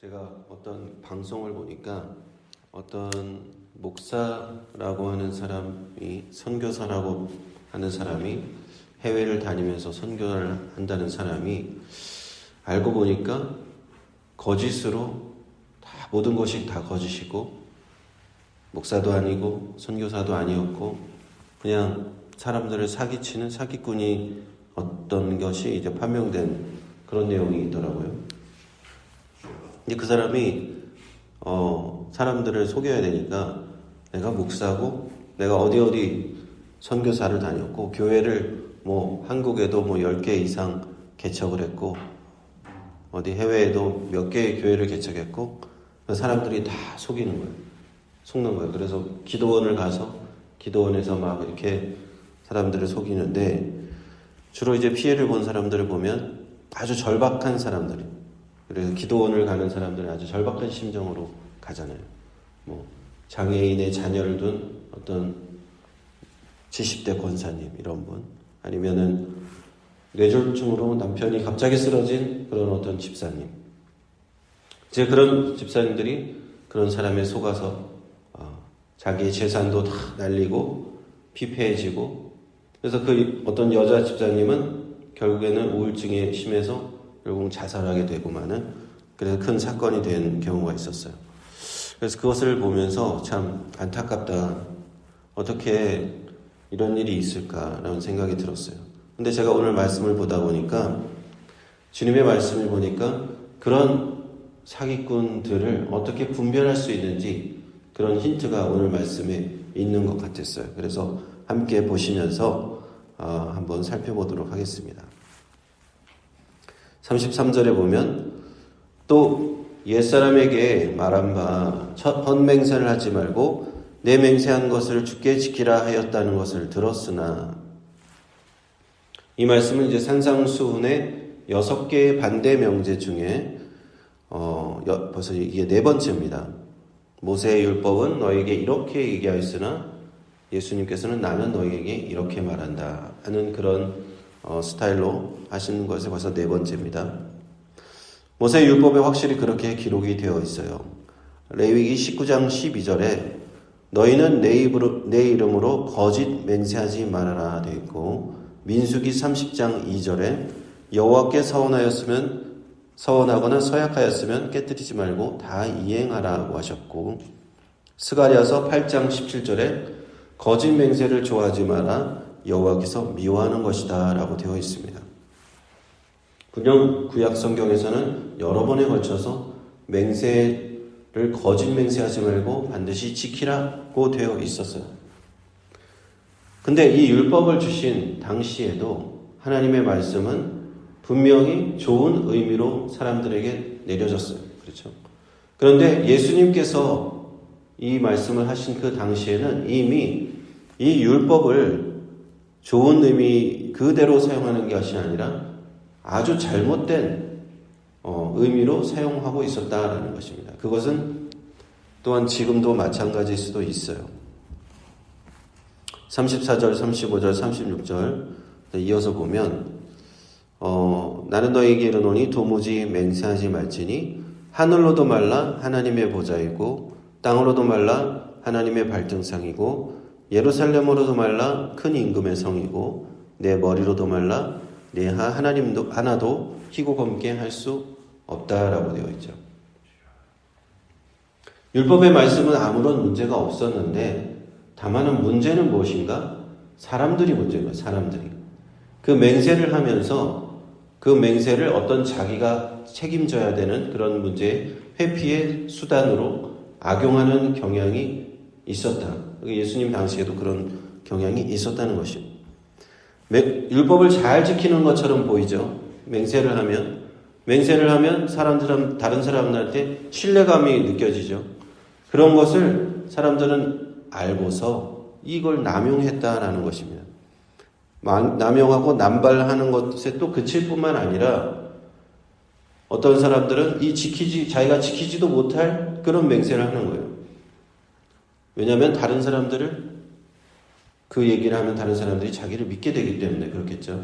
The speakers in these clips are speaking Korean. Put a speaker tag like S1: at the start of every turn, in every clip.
S1: 제가 어떤 방송을 보니까 어떤 목사라고 하는 사람이 선교사라고 하는 사람이 해외를 다니면서 선교를 한다는 사람이 알고 보니까 거짓으로 다 모든 것이 다 거짓이고 목사도 아니고 선교사도 아니었고 그냥 사람들을 사기치는 사기꾼이 어떤 것이 이제 판명된 그런 내용이 있더라고요. 근데 그 사람이 사람들을 속여야 되니까 내가 목사고 내가 어디 선교사를 다녔고 교회를 한국에도 10개 이상 개척을 했고 어디 해외에도 몇 개의 교회를 개척했고 사람들이 다 속이는 거예요. 속는 거예요. 그래서 기도원을 가서 기도원에서 막 이렇게 사람들을 속이는데 주로 이제 피해를 본 사람들을 보면 아주 절박한 사람들이, 그래서 기도원을 가는 사람들은 아주 절박한 심정으로 가잖아요. 장애인의 자녀를 둔 어떤 70대 권사님 이런 분, 아니면은 뇌졸중으로 남편이 갑자기 쓰러진 그런 어떤 집사님. 이제 그런 집사님들이 그런 사람에 속아서 자기의 재산도 다 날리고 피폐해지고, 그래서 그 어떤 여자 집사님은 결국에는 우울증에 심해서 결국 자살하게 되고만은, 그래서 큰 사건이 된 경우가 있었어요. 그래서 그것을 보면서 참 안타깝다. 어떻게 이런 일이 있을까라는 생각이 들었어요. 근데 제가 오늘 말씀을 보다 보니까, 주님의 말씀을 보니까 그런 사기꾼들을 어떻게 분별할 수 있는지 그런 힌트가 오늘 말씀에 있는 것 같았어요. 그래서 함께 보시면서 한번 살펴보도록 하겠습니다. 33절에 보면 또 옛사람에게 말한 바 헛맹세를 하지 말고 내 맹세한 것을 주께 지키라 하였다는 것을 들었으나, 이 말씀은 이제 산상수훈의 6개의 반대 명제 중에 벌써 이게 4번째입니다. 모세의 율법은 너에게 이렇게 얘기하였으나 예수님께서는 나는 너에게 이렇게 말한다 하는 그런 스타일로 하시는 것이 벌써 4번째입니다. 모세의 율법에 확실히 그렇게 기록이 되어 있어요. 레위기 19장 12절에 너희는 내 이름으로 거짓 맹세하지 말아라 되어 있고, 민수기 30장 2절에 여호와께 서원하거나 서약하였으면 깨뜨리지 말고 다 이행하라고 하셨고, 스가랴서 8장 17절에 거짓 맹세를 좋아하지 마라 여호와께서 미워하는 것이다 라고 되어 있습니다. 그냥 구약 성경에서는 여러 번에 걸쳐서 맹세를 거짓 맹세하지 말고 반드시 지키라고 되어 있었어요. 근데 이 율법을 주신 당시에도 하나님의 말씀은 분명히 좋은 의미로 사람들에게 내려졌어요. 그렇죠? 그런데 예수님께서 이 말씀을 하신 그 당시에는 이미 이 율법을 좋은 의미 그대로 사용하는 것이 아니라 아주 잘못된 의미로 사용하고 있었다라는 것입니다. 그것은 또한 지금도 마찬가지일 수도 있어요. 34절, 35절, 36절 이어서 보면 나는 너에게 이르노니 도무지 맹세하지 말지니 하늘로도 말라 하나님의 보좌이고 땅으로도 말라 하나님의 발등상이고 예루살렘으로도 말라 큰 임금의 성이고 내 머리로도 말라 내 하나님도 하나도 희고 검게 할 수 없다라고 되어 있죠. 율법의 말씀은 아무런 문제가 없었는데 다만 문제는 무엇인가? 사람들이 문제인 거예요. 사람들이. 그 맹세를 하면서 그 맹세를 어떤 자기가 책임져야 되는 그런 문제의 회피의 수단으로 악용하는 경향이 있었다. 예수님 당시에도 그런 경향이 있었다는 것이죠. 율법을 잘 지키는 것처럼 보이죠. 맹세를 하면 다른 사람들한테 신뢰감이 느껴지죠. 그런 것을 사람들은 알고서 이걸 남용했다라는 것입니다. 남용하고 남발하는 것에 또 그칠 뿐만 아니라 어떤 사람들은 자기가 지키지도 못할 그런 맹세를 하는 거예요. 왜냐하면 다른 사람들을 그 얘기를 하면 다른 사람들이 자기를 믿게 되기 때문에 그렇겠죠.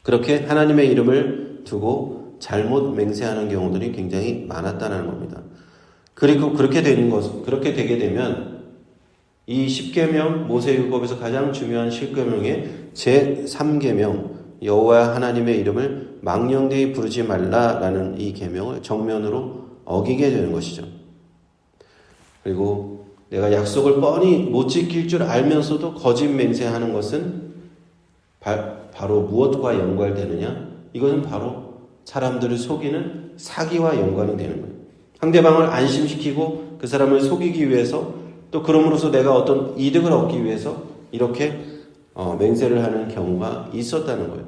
S1: 그렇게 하나님의 이름을 두고 잘못 맹세하는 경우들이 굉장히 많았다는 겁니다. 그리고 그렇게 되게 되면 이 10계명 모세율법에서 가장 중요한 10계명의 제3계명 여호와 하나님의 이름을 망령되이 부르지 말라라는 이 계명을 정면으로 어기게 되는 것이죠. 그리고 내가 약속을 뻔히 못 지킬 줄 알면서도 거짓 맹세하는 것은 바로 무엇과 연관되느냐? 이것은 바로 사람들을 속이는 사기와 연관이 되는 거예요. 상대방을 안심시키고 그 사람을 속이기 위해서 또 그럼으로써 내가 어떤 이득을 얻기 위해서 이렇게 맹세를 하는 경우가 있었다는 거예요.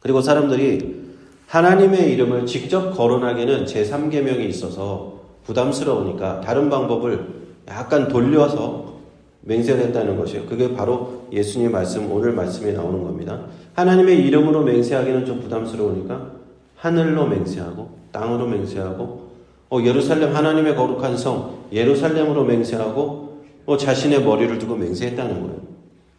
S1: 그리고 사람들이 하나님의 이름을 직접 거론하기는 제3계명이 있어서 부담스러우니까 다른 방법을 약간 돌려서 맹세를 했다는 것이에요. 그게 바로 예수님의 말씀, 오늘 말씀에 나오는 겁니다. 하나님의 이름으로 맹세하기는 좀 부담스러우니까 하늘로 맹세하고 땅으로 맹세하고 예루살렘 하나님의 거룩한 성 예루살렘으로 맹세하고 자신의 머리를 두고 맹세했다는 거예요.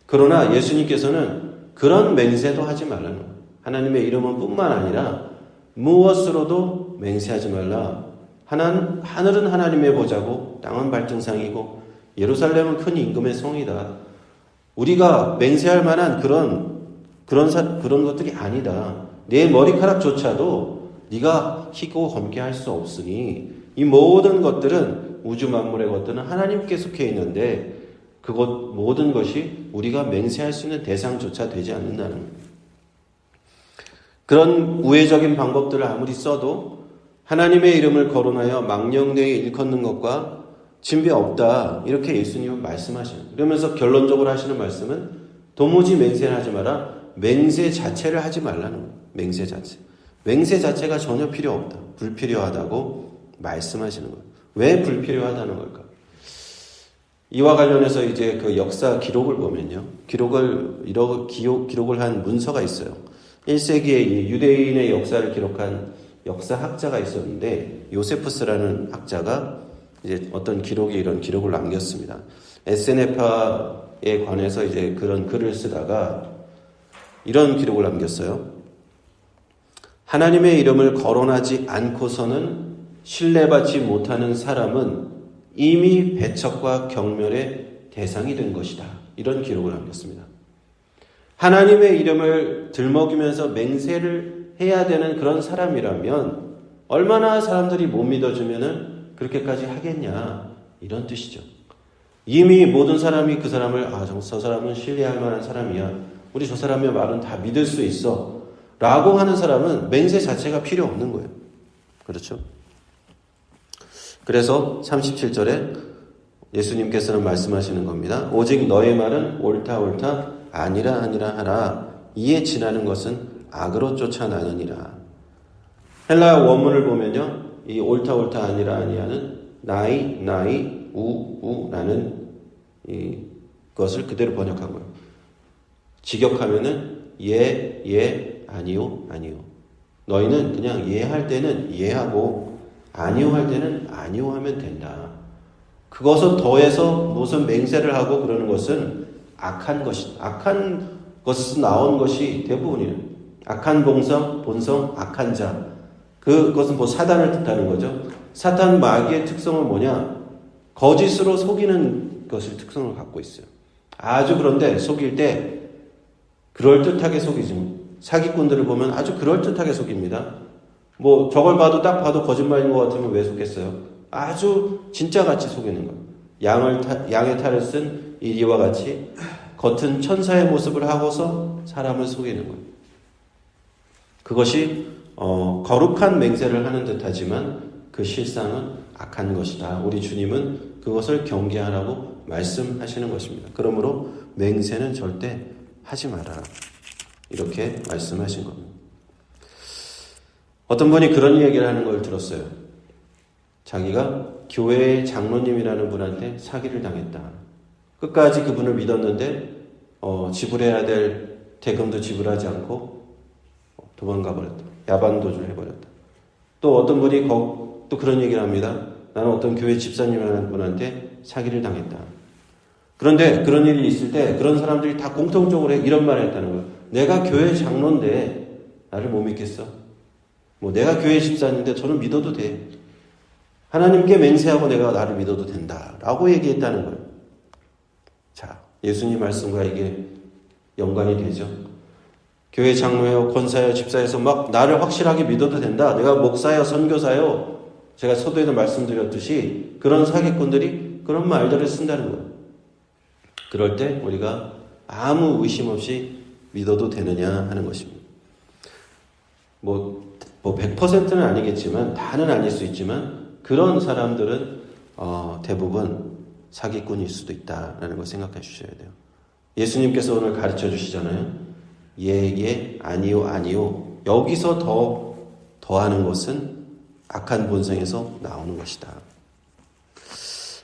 S1: 그러나 예수님께서는 그런 맹세도 하지 말라는 거예요. 하나님의 이름은 뿐만 아니라 무엇으로도 맹세하지 말라. 하늘은 하나님의 보좌고 땅은 발등상이고 예루살렘은 큰 임금의 성이다. 우리가 맹세할 만한 그런 것들이 아니다. 내 머리카락조차도 네가 희고 검게 할 수 없으니 이 모든 것들은 우주 만물의 것들은 하나님께 속해 있는데 그것 모든 것이 우리가 맹세할 수 있는 대상조차 되지 않는다는 거예요. 그런 우회적인 방법들을 아무리 써도 하나님의 이름을 거론하여 망령되이 일컫는 것과 진배 없다. 이렇게 예수님은 말씀하셔요. 그러면서 결론적으로 하시는 말씀은 도무지 맹세를 하지 마라. 맹세 자체를 하지 말라는 거예요. 맹세 자체. 맹세 자체가 전혀 필요 없다. 불필요하다고 말씀하시는 거예요. 왜 불필요하다는 걸까? 이와 관련해서 이제 그 역사 기록을 보면요. 기록을 한 문서가 있어요. 1세기에 유대인의 역사를 기록한 역사학자가 있었는데 요세푸스라는 학자가 이제 어떤 이런 기록을 남겼습니다. 에세네파에 관해서 이제 그런 글을 쓰다가 이런 기록을 남겼어요. 하나님의 이름을 거론하지 않고서는 신뢰받지 못하는 사람은 이미 배척과 경멸의 대상이 된 것이다. 이런 기록을 남겼습니다. 하나님의 이름을 들먹이면서 맹세를 해야 되는 그런 사람이라면 얼마나 사람들이 못 믿어주면은 그렇게까지 하겠냐 이런 뜻이죠. 이미 모든 사람이 그 사람을 저 사람은 신뢰할 만한 사람이야. 우리 저 사람의 말은 다 믿을 수 있어. 라고 하는 사람은 맹세 자체가 필요 없는 거예요. 그렇죠? 그래서 37절에 예수님께서는 말씀하시는 겁니다. 오직 너의 말은 옳다 아니라 하라. 이에 지나는 것은 악으로 쫓아나느니라. 헬라 원문을 보면요. 이 옳다 아니라 아니하는 나이 우라는 이것을 그대로 번역한 거예요. 직역하면은 예 아니요. 너희는 그냥 예 할 때는 예하고 아니요 할 때는 아니요 하면 된다. 그것을 더해서 무슨 맹세를 하고 그러는 것은 악한 것이다. 악한 것에서 나온 것이 대부분이에요. 악한 본성, 악한 자. 그것은 사단을 뜻하는 거죠. 사탄 마귀의 특성은 뭐냐? 거짓으로 속이는 것을 특성을 갖고 있어요. 아주 그런데 속일 때 그럴듯하게 속이지. 사기꾼들을 보면 아주 그럴듯하게 속입니다. 저걸 딱 봐도 거짓말인 것 같으면 왜 속겠어요? 아주 진짜같이 속이는 거예요. 양의 탈을 쓴 이리와 같이 겉은 천사의 모습을 하고서 사람을 속이는 거예요. 그것이 거룩한 맹세를 하는 듯하지만 그 실상은 악한 것이다. 우리 주님은 그것을 경계하라고 말씀하시는 것입니다. 그러므로 맹세는 절대 하지 마라. 이렇게 말씀하신 겁니다. 어떤 분이 그런 얘기를 하는 걸 들었어요. 자기가 교회의 장로님이라는 분한테 사기를 당했다. 끝까지 그분을 믿었는데 지불해야 될 대금도 지불하지 않고 도망가 버렸다. 야반도주를 해버렸다. 또 어떤 분이 또 그런 얘기를 합니다. 나는 어떤 교회 집사님이라는 분한테 사기를 당했다. 그런데 그런 일이 있을 때 그런 사람들이 다 공통적으로 이런 말을 했다는 거예요. 내가 교회 장로인데 나를 못 믿겠어? 뭐 내가 교회 집사인데 저는 믿어도 돼. 하나님께 맹세하고 내가 나를 믿어도 된다. 라고 얘기했다는 거예요. 자, 예수님 말씀과 이게 연관이 되죠. 교회 장로요, 권사요, 집사에서 막 나를 확실하게 믿어도 된다. 내가 목사요, 선교사요. 제가 서두에도 말씀드렸듯이 그런 사기꾼들이 그런 말들을 쓴다는 거예요. 그럴 때 우리가 아무 의심 없이 믿어도 되느냐 하는 것입니다. 뭐 100%는 아니겠지만 다는 아닐 수 있지만 그런 사람들은 대부분 사기꾼일 수도 있다라는 걸 생각해 주셔야 돼요. 예수님께서 오늘 가르쳐 주시잖아요. 예, 아니요, 아니요. 여기서 더하는 것은 악한 본성에서 나오는 것이다.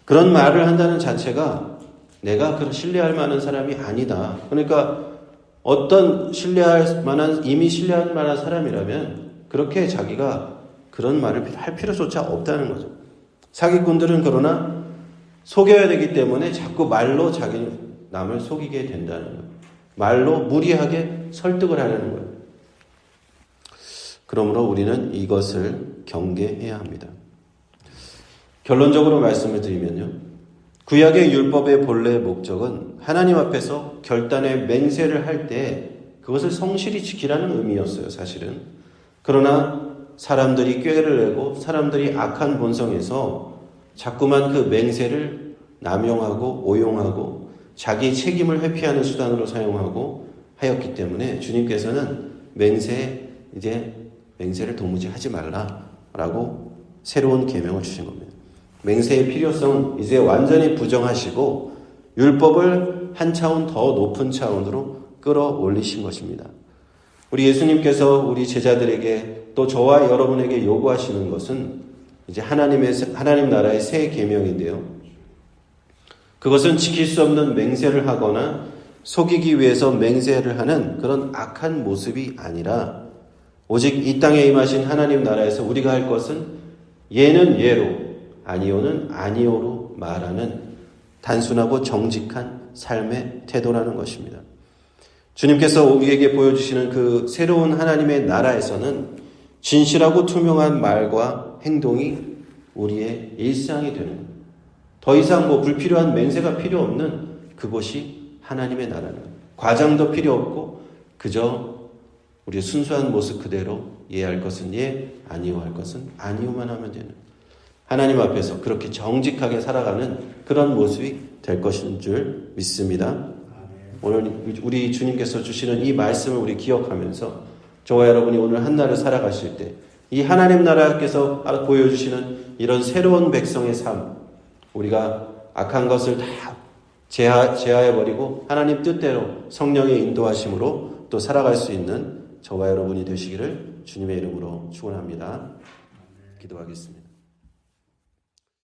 S1: 그런 말을 한다는 자체가 내가 그런 신뢰할 만한 사람이 아니다. 그러니까 어떤 이미 신뢰할 만한 사람이라면 그렇게 자기가 그런 말을 할 필요조차 없다는 거죠. 사기꾼들은 그러나 속여야 되기 때문에 자꾸 말로 남을 속이게 된다는 거예요. 말로 무리하게 설득을 하려는 거예요. 그러므로 우리는 이것을 경계해야 합니다. 결론적으로 말씀을 드리면요. 구약의 율법의 본래 목적은 하나님 앞에서 결단의 맹세를 할 때 그것을 성실히 지키라는 의미였어요, 사실은. 그러나 사람들이 꾀를 내고 사람들이 악한 본성에서 자꾸만 그 맹세를 남용하고 오용하고 자기 책임을 회피하는 수단으로 사용하고 하였기 때문에 주님께서는 맹세를 도무지 하지 말라라고 새로운 계명을 주신 겁니다. 맹세의 필요성은 이제 완전히 부정하시고 율법을 한 차원 더 높은 차원으로 끌어올리신 것입니다. 우리 예수님께서 우리 제자들에게 또 저와 여러분에게 요구하시는 것은 이제 하나님 나라의 새 계명인데요. 그것은 지킬 수 없는 맹세를 하거나 속이기 위해서 맹세를 하는 그런 악한 모습이 아니라 오직 이 땅에 임하신 하나님 나라에서 우리가 할 것은 예는 예로 아니오는 아니오로 말하는 단순하고 정직한 삶의 태도라는 것입니다. 주님께서 우리에게 보여주시는 그 새로운 하나님의 나라에서는 진실하고 투명한 말과 행동이 우리의 일상이 되는 거예요. 더 이상 불필요한 맹세가 필요 없는 그곳이 하나님의 나라는 거예요. 과장도 필요 없고 그저 우리의 순수한 모습 그대로 예할 것은 예, 아니오 할 것은 아니오만 하면 되는 하나님 앞에서 그렇게 정직하게 살아가는 그런 모습이 될 것인 줄 믿습니다. 오늘 우리 주님께서 주시는 이 말씀을 우리 기억하면서 저와 여러분이 오늘 한 날을 살아가실 때 이 하나님 나라께서 보여주시는 이런 새로운 백성의 삶, 우리가 악한 것을 다 제하해버리고 하나님 뜻대로 성령의 인도하심으로 또 살아갈 수 있는 저와 여러분이 되시기를 주님의 이름으로 축원합니다. 기도하겠습니다.